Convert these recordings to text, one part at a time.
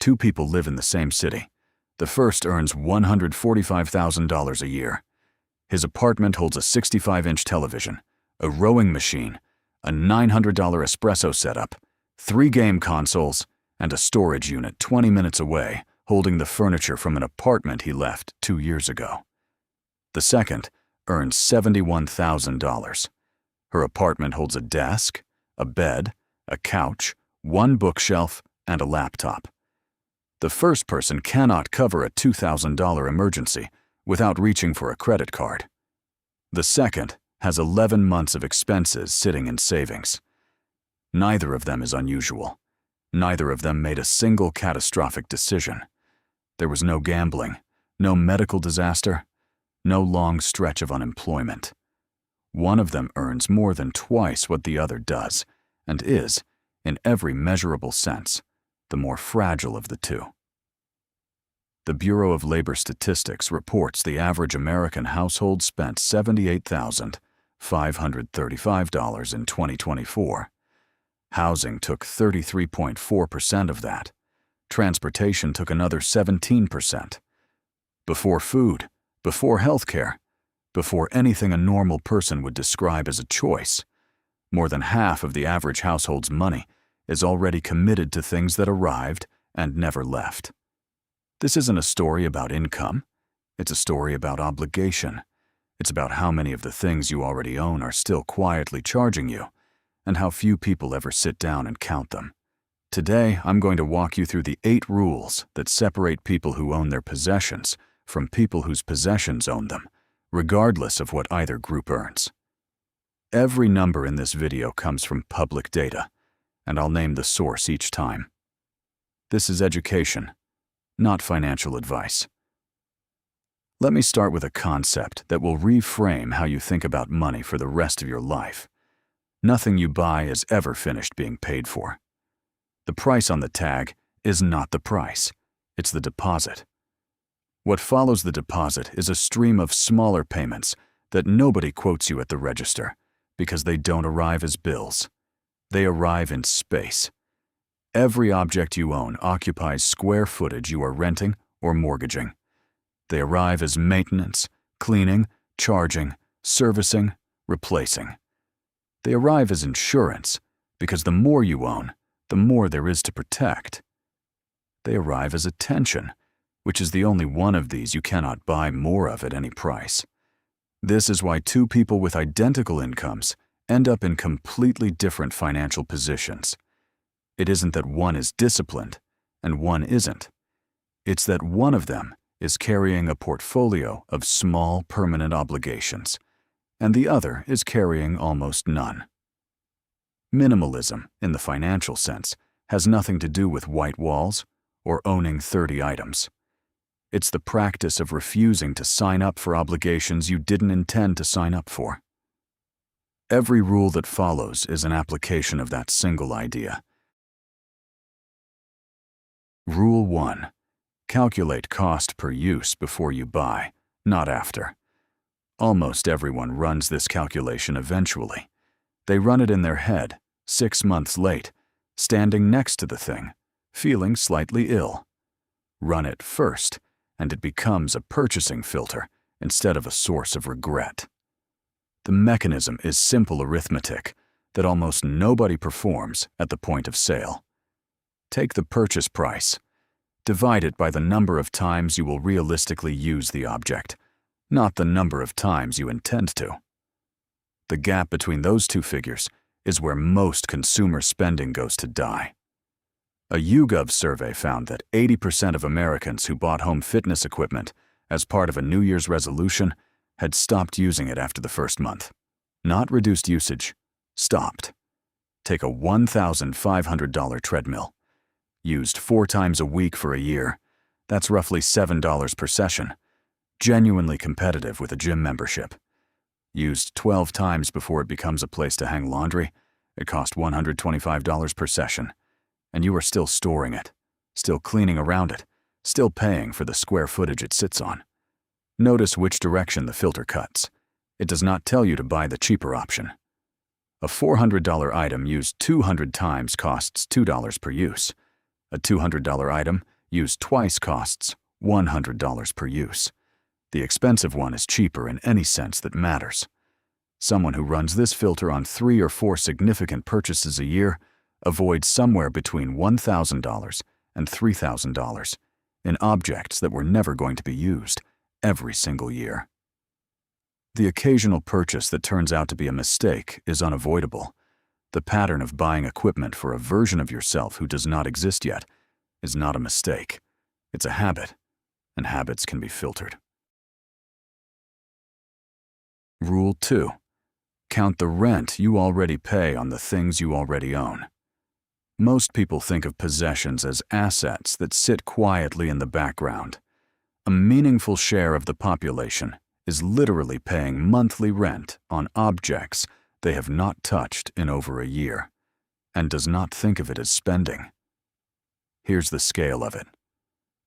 Two people live in the same city. The first earns $145,000 a year. His apartment holds a 65-inch television, a rowing machine, a $900 espresso setup, 3 game consoles, and a storage unit 20 minutes away holding the furniture from an apartment he left 2 years ago. The second earns $71,000. Her apartment holds a desk, a bed, a couch, 1 bookshelf, and a laptop. The first person cannot cover a $2,000 emergency without reaching for a credit card. The second has 11 months of expenses sitting in savings. Neither of them is unusual. Neither of them made a single catastrophic decision. There was no gambling, no medical disaster, no long stretch of unemployment. One of them earns more than twice what the other does, and is, in every measurable sense, the more fragile of the two. The Bureau of Labor Statistics reports the average American household spent $78,535 in 2024. Housing took 33.4% of that. Transportation took another 17%. Before food, before healthcare, before anything a normal person would describe as a choice, more than half of the average household's money is already committed to things that arrived and never left. This isn't a story about income. It's a story about obligation. It's about how many of the things you already own are still quietly charging you, and how few people ever sit down and count them. Today, I'm going to walk you through the 8 rules that separate people who own their possessions from people whose possessions own them, regardless of what either group earns. Every number in this video comes from public data, and I'll name the source each time. This is education, not financial advice. Let me start with a concept that will reframe how you think about money for the rest of your life. Nothing you buy is ever finished being paid for. The price on the tag is not the price, it's the deposit. What follows the deposit is a stream of smaller payments that nobody quotes you at the register because they don't arrive as bills. They arrive in space. Every object you own occupies square footage you are renting or mortgaging. They arrive as maintenance, cleaning, charging, servicing, replacing. They arrive as insurance because the more you own, the more there is to protect. They arrive as attention, which is the only one of these you cannot buy more of at any price. This is why two people with identical incomes end up in completely different financial positions. It isn't that one is disciplined and one isn't. It's that one of them is carrying a portfolio of small permanent obligations, and the other is carrying almost none. Minimalism, in the financial sense, has nothing to do with white walls or owning 30 items. It's the practice of refusing to sign up for obligations you didn't intend to sign up for. Every rule that follows is an application of that single idea. Rule 1. Calculate cost per use before you buy, not after. Almost everyone runs this calculation eventually. They run it in their head, 6 months late, standing next to the thing, feeling slightly ill. Run it first, and it becomes a purchasing filter instead of a source of regret. The mechanism is simple arithmetic that almost nobody performs at the point of sale. Take the purchase price. Divide it by the number of times you will realistically use the object, not the number of times you intend to. The gap between those two figures is where most consumer spending goes to die. A YouGov survey found that 80% of Americans who bought home fitness equipment as part of a New Year's resolution had stopped using it after the first month. Not reduced usage, stopped. Take a $1,500 treadmill. Used 4 times a week for a year. That's roughly $7 per session. Genuinely competitive with a gym membership. Used 12 times before it becomes a place to hang laundry. It cost $125 per session. And you are still storing it, still cleaning around it, still paying for the square footage it sits on. Notice which direction the filter cuts. It does not tell you to buy the cheaper option. A $400 item used 200 times costs $2 per use. A $200 item used twice costs $100 per use. The expensive one is cheaper in any sense that matters. Someone who runs this filter on 3 or 4 significant purchases a year avoids somewhere between $1,000 and $3,000 in objects that were never going to be used every single year. The occasional purchase that turns out to be a mistake is unavoidable. The pattern of buying equipment for a version of yourself who does not exist yet is not a mistake. It's a habit, and habits can be filtered. Rule 2. Count the rent you already pay on the things you already own. Most people think of possessions as assets that sit quietly in the background. A meaningful share of the population is literally paying monthly rent on objects they have not touched in over a year, and does not think of it as spending. Here's the scale of it.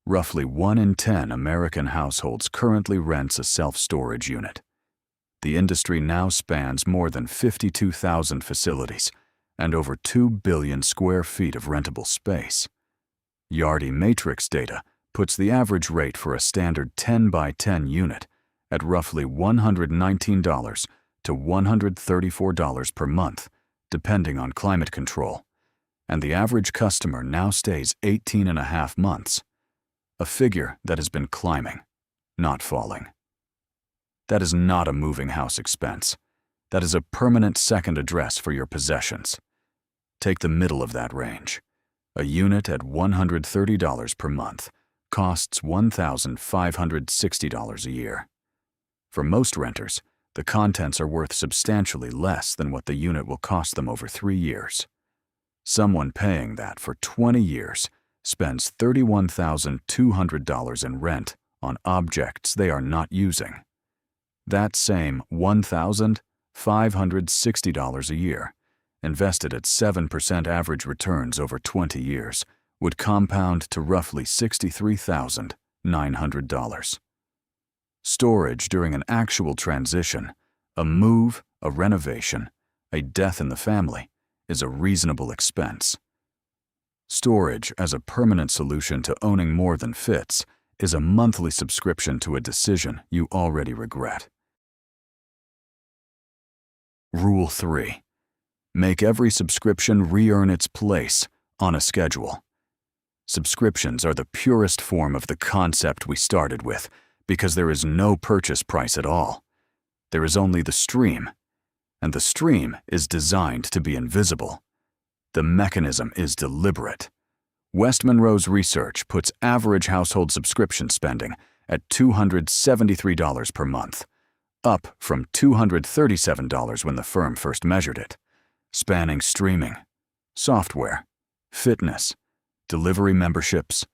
Roughly 1 in 10 American households currently rents a self-storage unit. The industry now spans more than 52,000 facilities and over 2 billion square feet of rentable space. Yardi Matrix data puts the average rate for a standard 10 by 10 unit at roughly $119 to $134 per month, depending on climate control, and the average customer now stays 18.5 months, a figure that has been climbing, not falling. That is not a moving house expense. That is a permanent second address for your possessions. Take the middle of that range. A unit at $130 per month costs $1,560 a year. For most renters, the contents are worth substantially less than what the unit will cost them over 3 years. Someone paying that for 20 years spends $31,200 in rent on objects they are not using. That same $1,560 a year, invested at 7% average returns over 20 years, would compound to roughly $63,900. Storage during an actual transition, a move, a renovation, a death in the family, is a reasonable expense. Storage as a permanent solution to owning more than fits is a monthly subscription to a decision you already regret. Rule 3. Make every subscription re-earn its place on a schedule. Subscriptions are the purest form of the concept we started with because there is no purchase price at all. There is only the stream, and the stream is designed to be invisible. The mechanism is deliberate. West Monroe's research puts average household subscription spending at $273 per month, up from $237 when the firm first measured it, spanning streaming, software, fitness, delivery memberships,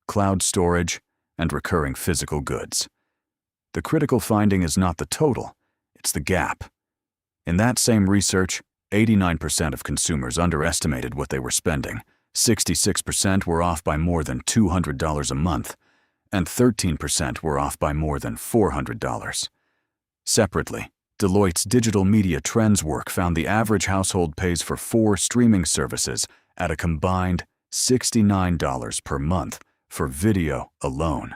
cloud storage, and recurring physical goods. The critical finding is not the total, it's the gap. In that same research, 89% of consumers underestimated what they were spending, 66% were off by more than $200 a month, and 13% were off by more than $400. Separately, Deloitte's digital media trends work found the average household pays for 4 streaming services at a combined $69 per month for video alone.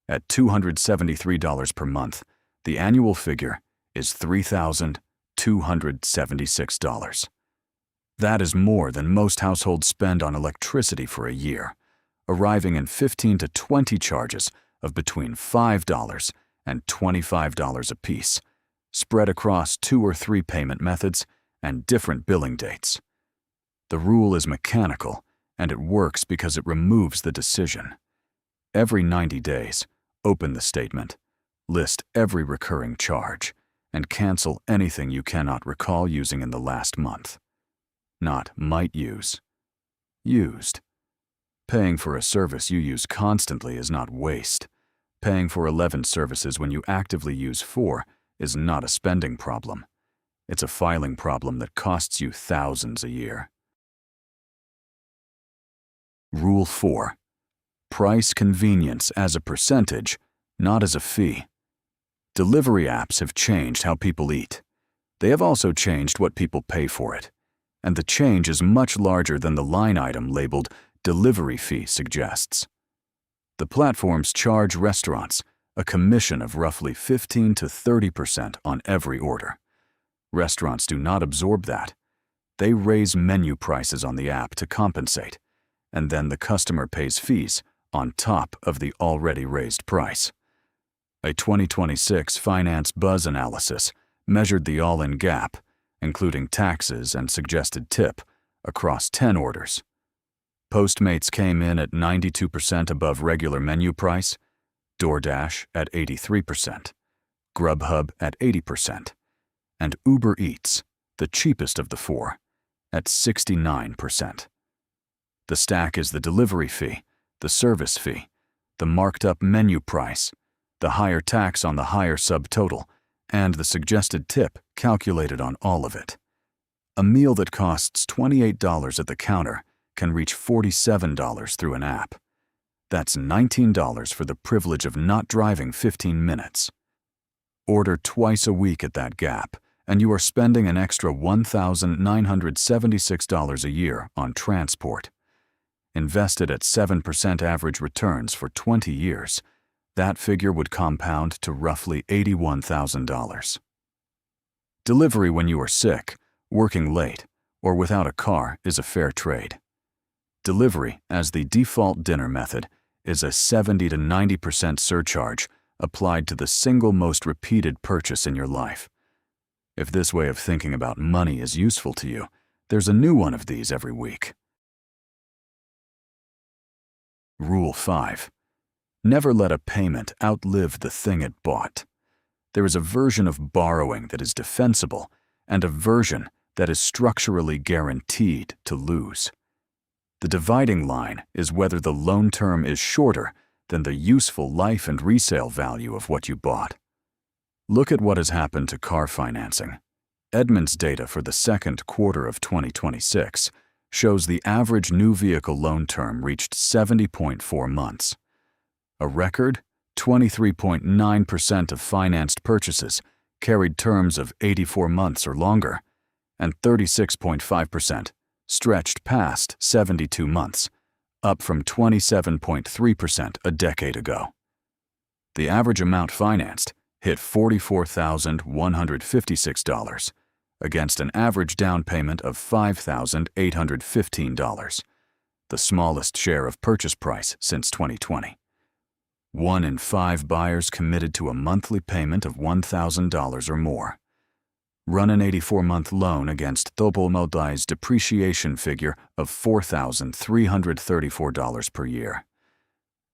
At $273 per month, the annual figure is $3,276. That is more than most households spend on electricity for a year, arriving in 15 to 20 charges of between $5 and $25 apiece, spread across 2 or 3 payment methods and different billing dates. The rule is mechanical, and it works because it removes the decision. Every 90 days, open the statement, list every recurring charge, and cancel anything you cannot recall using in the last month. Not might use. Used. Paying for a service you use constantly is not waste. Paying for 11 services when you actively use 4 is not a spending problem. It's a filing problem that costs you thousands a year. Rule 4. Price convenience as a percentage, not as a fee. Delivery apps have changed how people eat. They have also changed what people pay for it. And the change is much larger than the line item labeled Delivery fee suggests. The platforms charge restaurants a commission of roughly 15 to 30% on every order. Restaurants do not absorb that. They raise menu prices on the app to compensate, and then the customer pays fees on top of the already raised price. A 2026 Finance Buzz analysis measured the all-in gap, including taxes and suggested tip, across 10 orders. Postmates came in at 92% above regular menu price, DoorDash at 83%, Grubhub at 80%, and Uber Eats, the cheapest of the four, at 69%. The stack is the delivery fee, the service fee, the marked-up menu price, the higher tax on the higher subtotal, and the suggested tip calculated on all of it. A meal that costs $28 at the counter can reach $47 through an app. That's $19 for the privilege of not driving 15 minutes. Order twice a week at that gap, and you are spending an extra $1,976 a year on transport. Invested at 7% average returns for 20 years, that figure would compound to roughly $81,000. Delivery when you are sick, working late, or without a car is a fair trade. Delivery, as the default dinner method, is a 70 to 90% surcharge applied to the single most repeated purchase in your life. If this way of thinking about money is useful to you, there's a new one of these every week. Rule 5. Never let a payment outlive the thing it bought. There is a version of borrowing that is defensible and a version that is structurally guaranteed to lose. The dividing line is whether the loan term is shorter than the useful life and resale value of what you bought. Look at what has happened to car financing. Edmunds data for the second quarter of 2026 shows the average new vehicle loan term reached 70.4 months. A record 23.9% of financed purchases carried terms of 84 months or longer, and 36.5% stretched past 72 months, up from 27.3% a decade ago. The average amount financed hit $44,156, against an average down payment of $5,815, the smallest share of purchase price since 2020. 1 in 5 buyers committed to a monthly payment of $1,000 or more. Run an 84-month loan against Topolmodai's depreciation figure of $4,334 per year.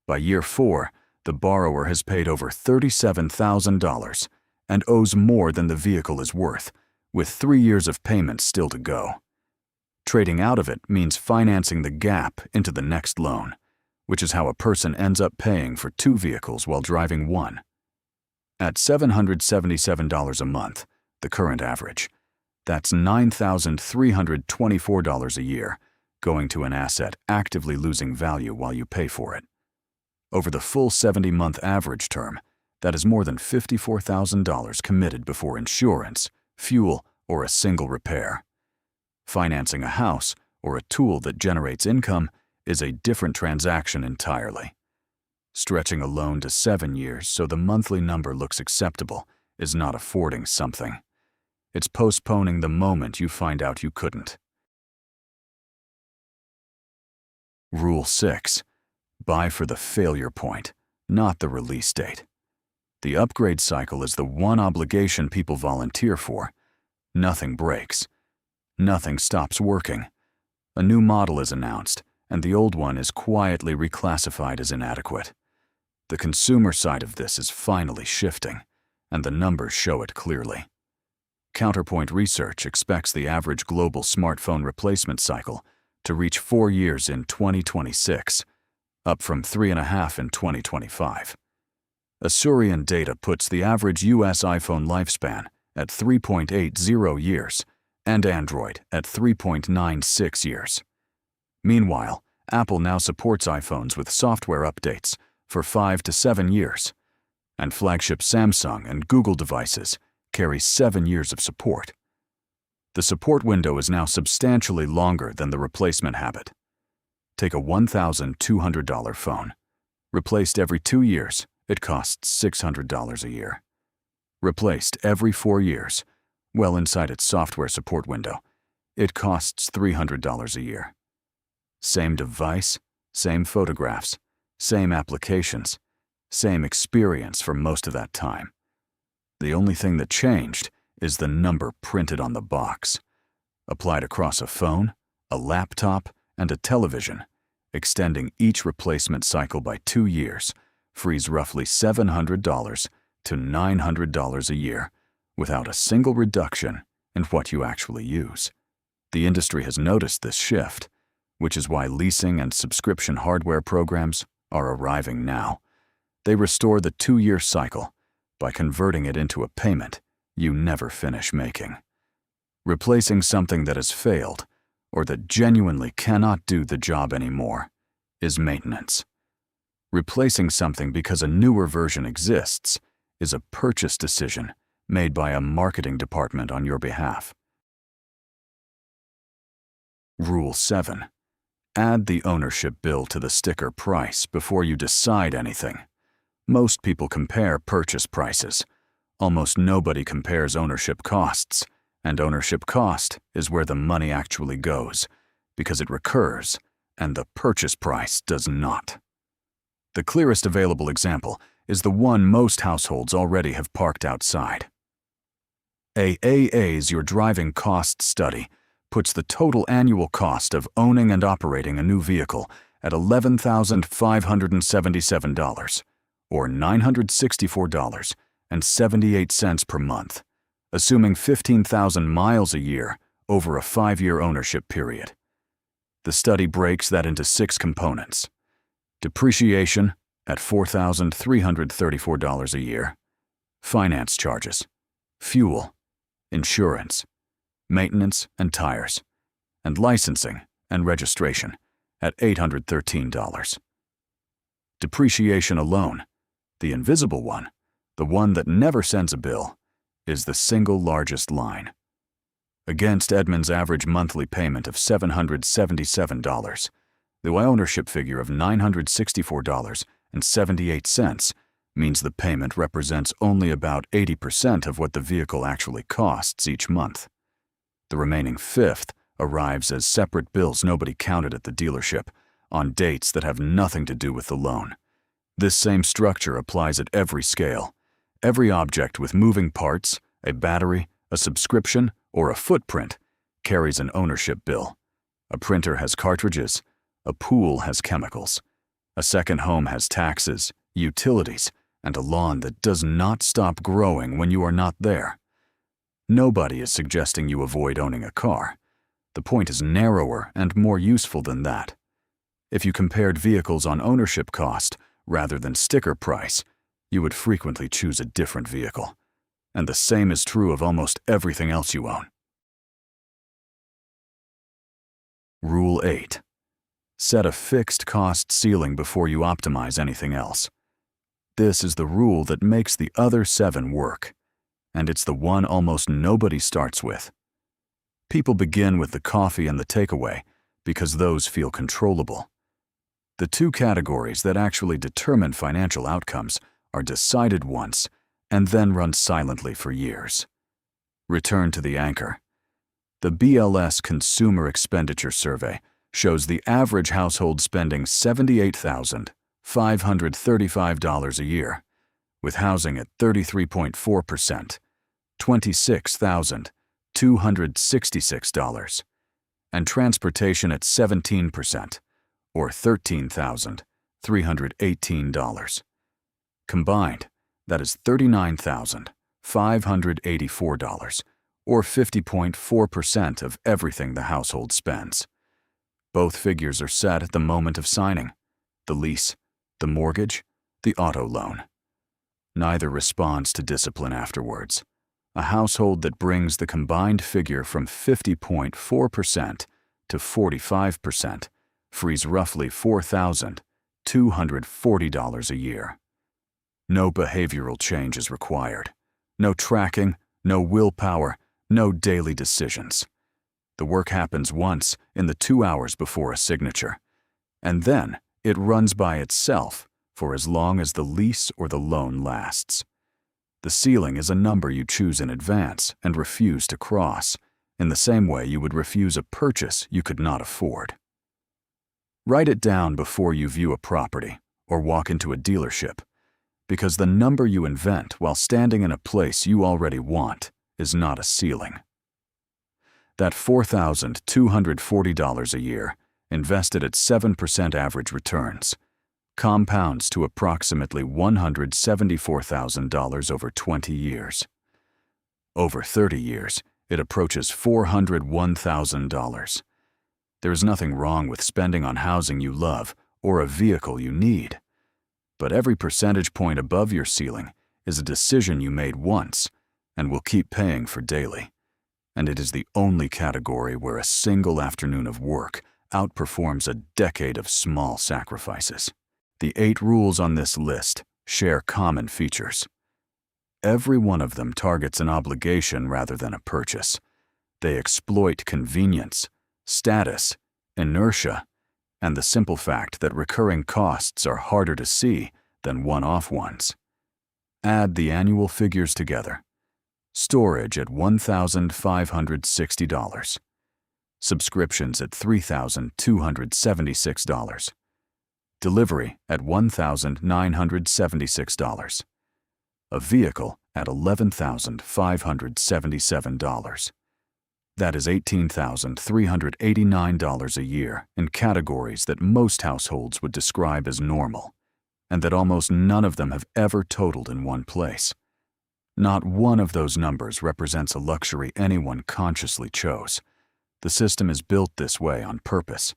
By year 4, the borrower has paid over $37,000 and owes more than the vehicle is worth, with 3 years of payments still to go. Trading out of it means financing the gap into the next loan, which is how a person ends up paying for 2 vehicles while driving one. At $777 a month, the current average, that's $9,324 a year, going to an asset actively losing value while you pay for it. Over the full 70-month average term, that is more than $54,000 committed before insurance, fuel, or a single repair. Financing a house or a tool that generates income is a different transaction entirely. Stretching a loan to 7 years so the monthly number looks acceptable is not affording something. It's postponing the moment you find out you couldn't. Rule 6. Buy for the failure point, not the release date. The upgrade cycle is the one obligation people volunteer for. Nothing breaks. Nothing stops working. A new model is announced, and the old one is quietly reclassified as inadequate. The consumer side of this is finally shifting, and the numbers show it clearly. Counterpoint Research expects the average global smartphone replacement cycle to reach 4 years in 2026, up from 3.5 in 2025. Asurion data puts the average US iPhone lifespan at 3.80 years and Android at 3.96 years. Meanwhile, Apple now supports iPhones with software updates for 5 to 7 years, and flagship Samsung and Google devices carry 7 years of support. The support window is now substantially longer than the replacement habit. Take a $1,200 phone. Replaced every 2 years, it costs $600 a year. Replaced every 4 years, well inside its software support window, it costs $300 a year. Same device, same photographs, same applications, same experience for most of that time. The only thing that changed is the number printed on the box. Applied across a phone, a laptop, and a television, extending each replacement cycle by 2 years, frees roughly $700 to $900 a year without a single reduction in what you actually use. The industry has noticed this shift, which is why leasing and subscription hardware programs are arriving now. They restore the 2-year cycle by converting it into a payment you never finish making. Replacing something that has failed or that genuinely cannot do the job anymore is maintenance. Replacing something because a newer version exists is a purchase decision made by a marketing department on your behalf. Rule 7. Add the ownership bill to the sticker price before you decide anything. Most people compare purchase prices. Almost nobody compares ownership costs, and ownership cost is where the money actually goes, because it recurs, and the purchase price does not. The clearest available example is the one most households already have parked outside. AAA's Your Driving Cost Study puts the total annual cost of owning and operating a new vehicle at $11,577, or $964.78 per month, assuming 15,000 miles a year over a 5-year ownership period. The study breaks that into 6 components. Depreciation at $4,334 a year, finance charges, fuel, insurance, maintenance and tires, and licensing and registration at $813. Depreciation alone, the invisible one, the one that never sends a bill, is the single largest line. Against Edmund's average monthly payment of $777, the ownership figure of $964.78 means the payment represents only about 80% of what the vehicle actually costs each month. The remaining fifth arrives as separate bills nobody counted at the dealership, on dates that have nothing to do with the loan. This same structure applies at every scale. Every object with moving parts, a battery, a subscription, or a footprint carries an ownership bill. A printer has cartridges. A pool has chemicals. A second home has taxes, utilities, and a lawn that does not stop growing when you are not there. Nobody is suggesting you avoid owning a car. The point is narrower and more useful than that. If you compared vehicles on ownership cost rather than sticker price, you would frequently choose a different vehicle. And the same is true of almost everything else you own. Rule 8. Set a fixed cost ceiling before you optimize anything else. This is the rule that makes the other 7 work, and it's the one almost nobody starts with. People begin with the coffee and the takeaway because those feel controllable. The 2 categories that actually determine financial outcomes are decided once and then run silently for years. Return to the anchor. The BLS Consumer Expenditure Survey shows the average household spending $78,535 a year, with housing at 33.4%, $26,266, and transportation at 17%, or $13,318. Combined, that is $39,584, or 50.4% of everything the household spends. Both figures are set at the moment of signing: the lease, the mortgage, the auto loan. Neither responds to discipline afterwards. A household that brings the combined figure from 50.4% to 45% frees roughly $4,240 a year. No behavioral change is required. No tracking, no willpower, no daily decisions. The work happens once in the 2 hours before a signature. And then it runs by itself for as long as the lease or the loan lasts. The ceiling is a number you choose in advance and refuse to cross, in the same way you would refuse a purchase you could not afford. Write it down before you view a property or walk into a dealership, because the number you invent while standing in a place you already want is not a ceiling. That $4,240 a year, invested at 7% average returns, compounds to approximately $174,000 over 20 years. Over 30 years, it approaches $401,000. There is nothing wrong with spending on housing you love or a vehicle you need. But every percentage point above your ceiling is a decision you made once and will keep paying for daily. And it is the only category where a single afternoon of work outperforms a decade of small sacrifices. The 8 rules on this list share common features. Every one of them targets an obligation rather than a purchase. They exploit convenience, status, inertia, and the simple fact that recurring costs are harder to see than one-off ones. Add the annual figures together. Storage at $1,560. Subscriptions at $3,276. Delivery at $1,976. A vehicle at $11,577. That is $18,389 a year in categories that most households would describe as normal, and that almost none of them have ever totaled in one place. Not one of those numbers represents a luxury anyone consciously chose. The system is built this way on purpose.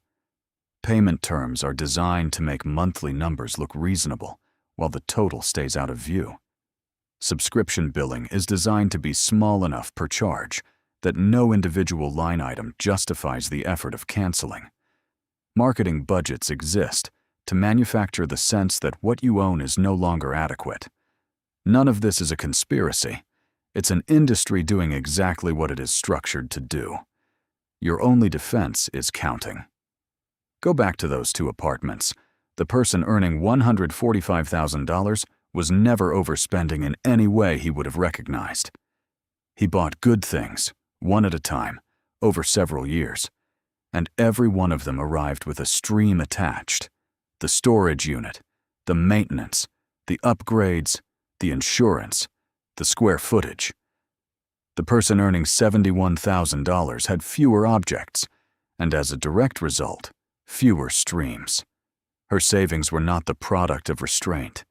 Payment terms are designed to make monthly numbers look reasonable, while the total stays out of view. Subscription billing is designed to be small enough per charge that no individual line item justifies the effort of canceling. Marketing budgets exist to manufacture the sense that what you own is no longer adequate. None of this is a conspiracy. It's an industry doing exactly what it is structured to do. Your only defense is counting. Go back to those 2 apartments. The person earning $145,000 was never overspending in any way he would have recognized. He bought good things, one at a time, over several years, and every one of them arrived with a stream attached: the storage unit, the maintenance, the upgrades, the insurance, the square footage. The person earning $71,000 had fewer objects, and as a direct result, fewer streams. Her savings were not the product of restraint.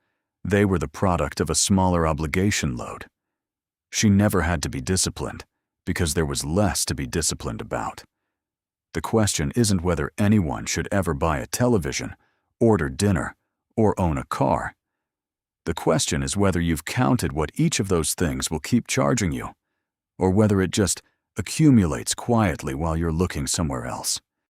They were the product of a smaller obligation load. She never had to be disciplined, because there was less to be disciplined about. The question isn't whether anyone should ever buy a television, order dinner, or own a car. The question is whether you've counted what each of those things will keep charging you, or whether it just accumulates quietly while you're looking somewhere else.